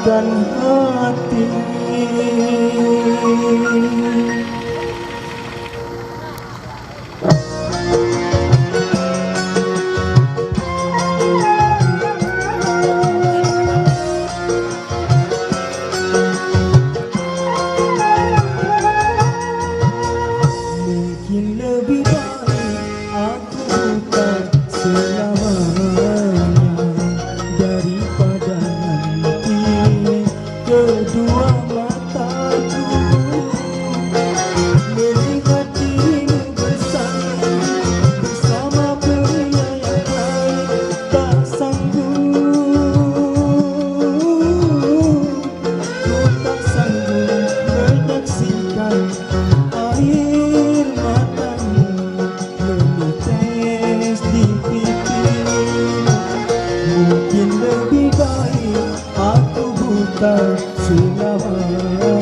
dan hati. Mungkin lebih baik aku bukan selamanya daripada nanti kedua mataku melihat dirimu bersama pria yang lain. Tak sanggup, ku tak sanggup menyaksikan air matamu menetes di pipimu. Mungkin lebih baik aku buta selamanya.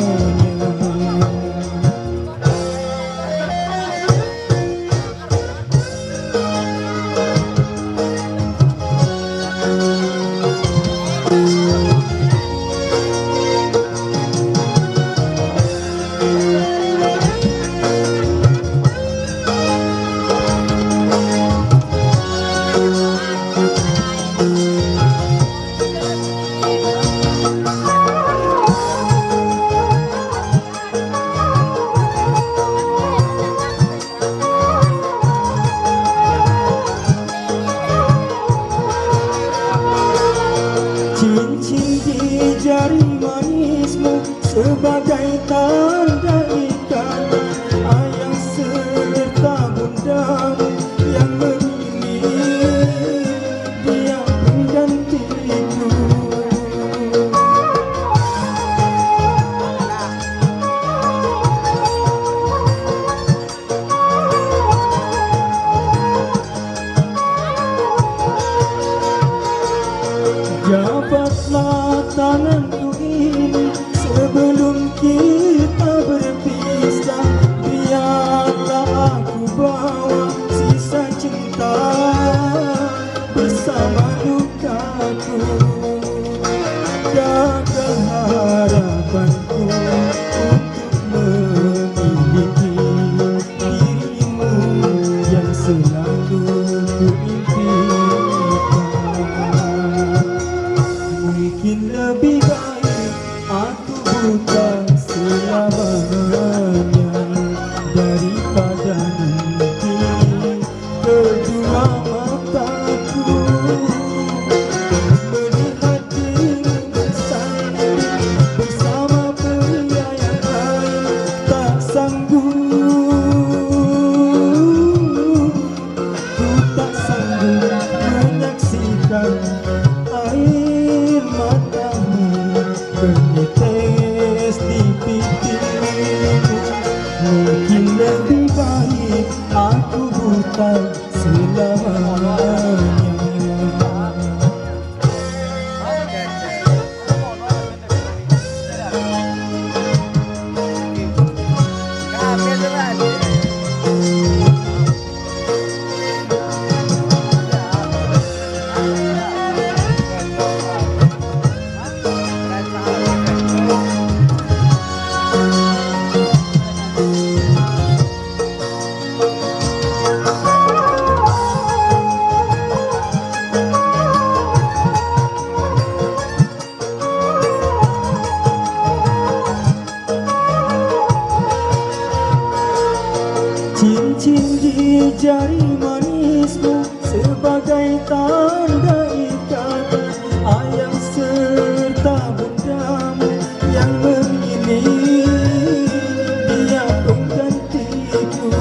Cincin di jari manismu sebagai tanda ikatan ayah serta bundamu yang memilih dia penggantiku. Jabatlah tanganku ini sebelum kita berpisah. Biarlah aku bawa sisa cinta bersama lukaku. Jaga harapanku untuk memiliki dirimu yang selalu kuimpikan. Mungkin lebih baik aku buta selamanya daripada nanti kedua mataku melihat dirimu bersama pria yang lain. Tak sanggup, ku tak sanggup menyaksikan air matamu menetes di pipimu. Mungkin lebih baik aku buta selamanya. Cincin di jari manismu sebagai tanda ikatan ayah serta bundamu yang memilih dia penggantiku.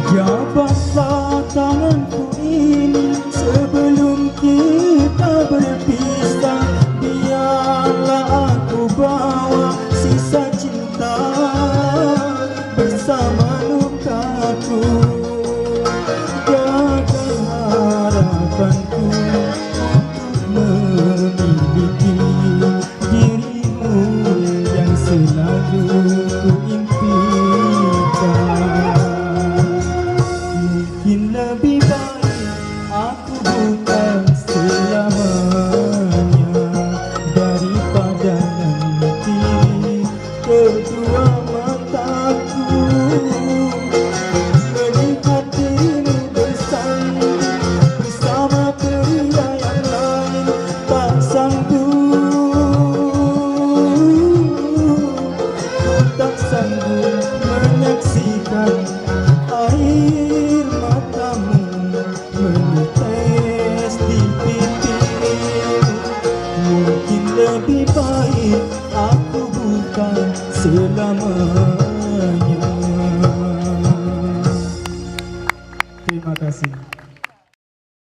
Jabatlah tanganku ini sebelum kita baik, aku bukan selamanya. Terima kasih.